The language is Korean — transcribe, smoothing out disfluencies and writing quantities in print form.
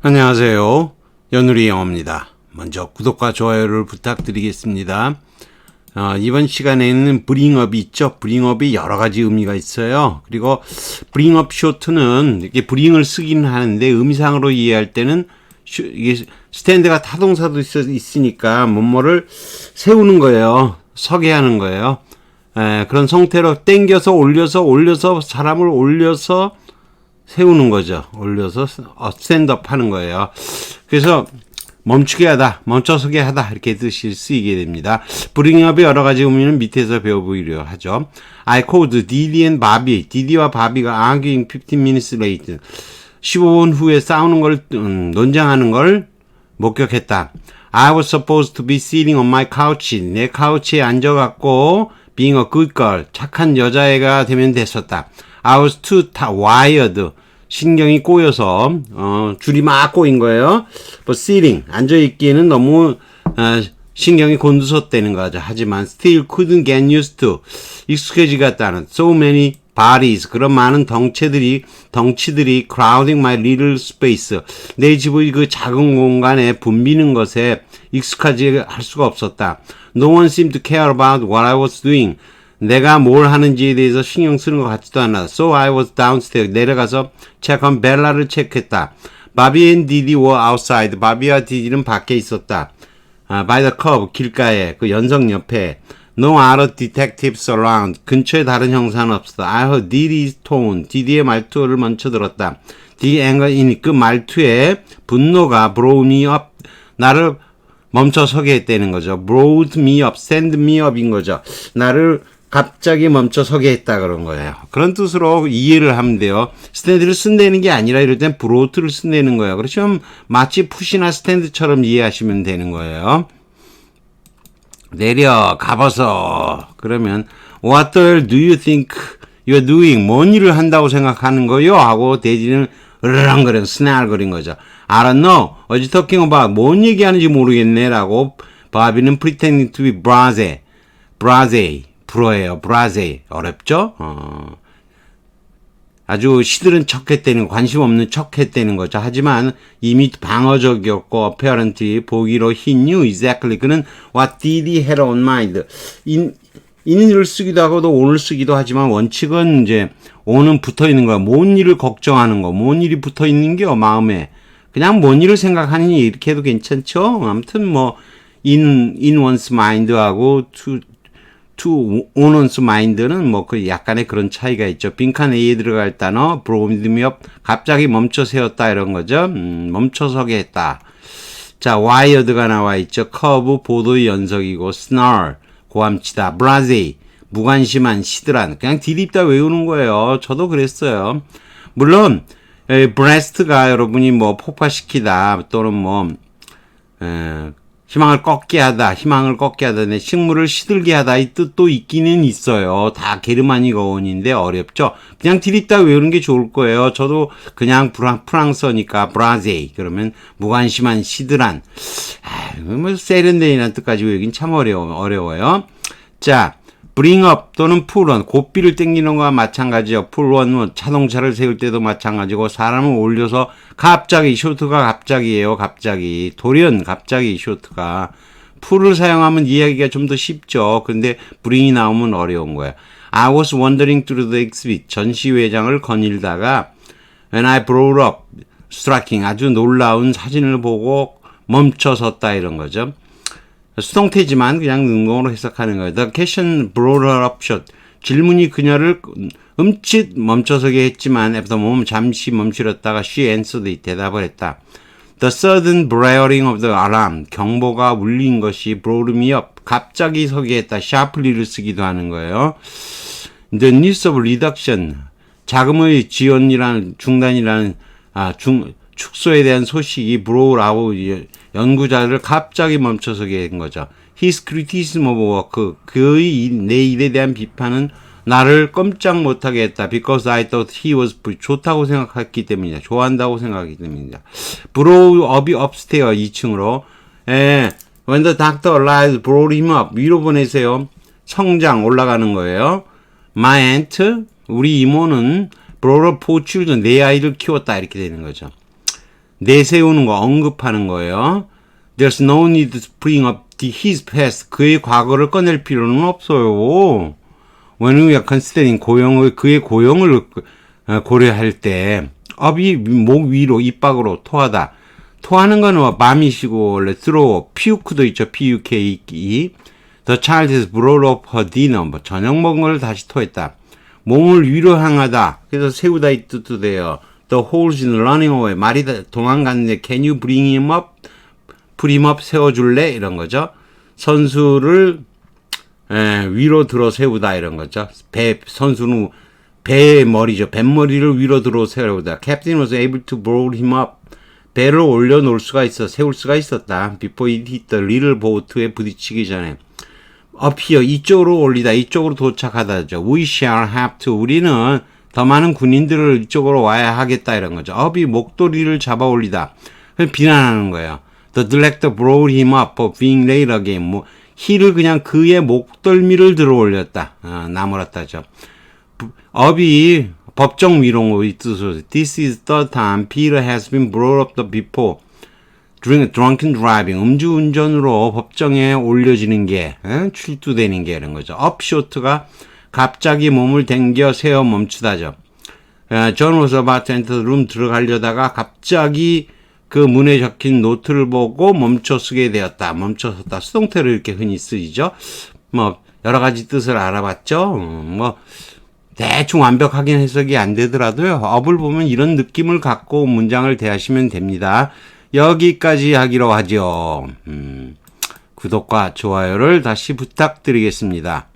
안녕하세요. 연우리 영어입니다. 먼저 구독과 좋아요를 부탁드리겠습니다. 이번 시간에는 bringup이 있죠. bringup이 여러 가지 의미가 있어요. 그리고 bring up short는 이렇게 bring을 쓰긴 하는데 의미상으로 이해할 때는 이게 스탠드가 타동사도 있으니까 뭐뭐를 세우는 거예요. 서게 하는 거예요. 그런 형태로 당겨서 올려서 사람을 올려서 세우는 거죠. 올려서 스탠드업 하는 거예요. 그래서 멈추게 하다, 멈춰서게 하다 이렇게 뜻이 쓰이게 됩니다. bring up의 여러 가지 의미는 밑에서 배워보기로 하죠. I called Didi and Bobby. 디디와 바비가 arguing 15 minutes late. 15분 후에 싸우는 걸 논쟁하는 걸 목격했다. I was supposed to be sitting on my couch. 내 카우치에 앉아갖고 being a good girl. 착한 여자애가 되면 됐었다. I was too wired. 신경이 꼬여서 줄이 막 꼬인 거예요. But sitting 앉아있기에는 너무 신경이 곤두섰다는 거죠. 하지만 still couldn't get used to 익숙해지가 않다는 so many bodies 그런 많은 덩치들이 crowding my little space 내 집의 그 작은 공간에 붐비는 것에 익숙하지 할 수가 없었다. No one seemed to care about what I was doing. 내가 뭘 하는지에 대해서 신경 쓰는 것 같지도 않아. So I was downstairs. 내려가서 체크한 벨라를 체크했다. 바비 and 디디 were outside. 바비와 디디는 밖에 있었다. By the curb, 길가에, 그 연석 옆에. No other detectives around. 근처에 다른 형사는 없었다. I heard Didi's tone. 디디의 말투를 먼저 들었다. The anger in 그 말투에 분노가 brought me up. 나를 멈춰서게 했다는 거죠. brought me up, send me up인 거죠. 나를 갑자기 멈춰서게 했다 그런 거예요. 그런 뜻으로 이해를 하면 돼요. 스탠드를 쓴다는 게 아니라 이럴 땐 브로트를 쓴다는 거예요. 그렇죠? 마치 푸시나 스탠드처럼 이해하시면 되는 거예요. 내려 가봐서 그러면 What the hell do you think you're doing? 뭔 일을 한다고 생각하는 거요? 하고 대지는 으르렁거리는 스날거린 거죠. I don't know. What you talking about? 뭔 얘기하는지 모르겠네 라고 바비는 pretending to be blase 불어예요. 브라제 어렵죠? 아주 시들은 척했다는 관심 없는 척했다는 거죠. 하지만 이미 방어적이었고 apparently 보기로 he knew exactly 그는 what did he had on mind in을 쓰기도 하고도 on을 쓰기도 하지만 원칙은 이제 on은 붙어 있는 거야. 뭔 일을 걱정하는 거, 뭔 일이 붙어 있는 게 마음에 그냥 뭔 일을 생각하느니 이렇게 해도 괜찮죠. 아무튼 뭐 in one's mind하고 to one's mind는 뭐 그 약간의 그런 차이가 있죠. 빈칸 A에 들어갈 단어 brought me up 갑자기 멈춰 세웠다 이런 거죠. 멈춰서게 했다. 자, wired가 나와 있죠. curve 보도의 연속이고 snarl 고함치다. blase 무관심한 시들한 그냥 디립다 외우는 거예요. 저도 그랬어요. 물론 breast가 여러분이 뭐 폭파시키다 또는 뭐 희망을 꺾게 하다, 내 식물을 시들게 하다 이 뜻도 있기는 있어요. 다 게르마닉 어원인데 어렵죠. 그냥 디립다 외우는 게 좋을 거예요. 저도 그냥 프랑스어니까 브라제 그러면 무관심한 시들한 뭐 세련되이라는 뜻까지 외우긴 참 어려워요. 자, bring up 또는 pull on 고삐를 당기는 거와 마찬가지요. pull on 자동차를 세울 때도 마찬가지고 사람을 올려서 갑자기 쇼트가 갑자기예요. 갑자기 돌연 갑자기 쇼트가 pull을 사용하면 이해하기가 좀 더 쉽죠. 근데 bring이 나오면 어려운 거예요. I was wandering through the exhibit 전시회장을 거닐다가 when I brought up striking 아주 놀라운 사진을 보고 멈춰섰다 이런 거죠. 수동태지만 그냥 능동으로 해석하는 거예요. The question brought her up short. 질문이 그녀를 음칫 멈춰서게 했지만 after a moment 잠시 멈추었다가 she answered it. 대답을 했다. The sudden blaring of the alarm. 경보가 울린 것이 brought me up. 갑자기 서게 했다. sharply를 쓰기도 하는 거예요. The news of reduction. 자금의 지원이라는 중단이라는 축소에 대한 소식이 brought out 연구자를 갑자기 멈춰서게 한 거죠. His criticism of work, 그의 내 일에 대한 비판은 나를 꼼짝 못하게 했다. Because I thought he was 좋다고 생각했기 때문이다. 좋아한다고 생각하기 때문이다. brought up이 upstairs 2층으로. When the doctor arrived, brought him up. 위로 보내세요. 성장 올라가는 거예요. My aunt, 우리 이모는 brought up 4 children, 4 아이를 키웠다 이렇게 되는 거죠. 내세우는 거, 언급하는 거예요. There's no need to bring up his past. 그의 과거를 꺼낼 필요는 없어요. When we are considering 그의 고용을 고려할 때, up이 목 위로, 입 밖으로 토하다. 토하는 거는 밤이시고, 원래 throw, puke도 있죠. puke. The child has brought up her dinner. 저녁 먹은 걸 다시 토했다. 몸을 위로 향하다. 그래서 세우다 이 뜻도 돼요. The horse is running away. 말이 도망갔는데, can you bring him up? bring him up 세워줄래? 이런 거죠. 선수를 위로 들어 세우다 이런 거죠. 선수는 배의 머리죠. 뱃머리를 위로 들어 세우다. Captain was able to bring him up. 배를 올려놓을 수가 있어. 세울 수가 있었다. Before it hit the little boat에 부딪히기 전에. up here. 이쪽으로 올리다. 이쪽으로 도착하다죠. We shall have to. 우리는 더 많은 군인들을 이쪽으로 와야 하겠다 이런 거죠. up이 목도리를 잡아 올리다. 비난하는 거예요. The director brought him up for being late again. he를 그냥 그의 목덜미를 들어 올렸다. 나무랐다죠. up이 법정 위로로 이 뜻으로. This is the time Peter has been brought up before. drunken driving. 음주운전으로 법정에 올려지는 게, 출두되는 게 이런 거죠. upshot가 갑자기 몸을 당겨 세워 멈추다죠. John was about to enter the room. 들어가려다가 갑자기 그 문에 적힌 노트를 보고 멈춰 쓰게 되었다. 멈춰섰다. 수동태로 이렇게 흔히 쓰이죠. 여러 가지 뜻을 알아봤죠. 대충 완벽하게 해석이 안 되더라도요. up을 보면 이런 느낌을 갖고 문장을 대하시면 됩니다. 여기까지 하기로 하죠. 구독과 좋아요를 다시 부탁드리겠습니다.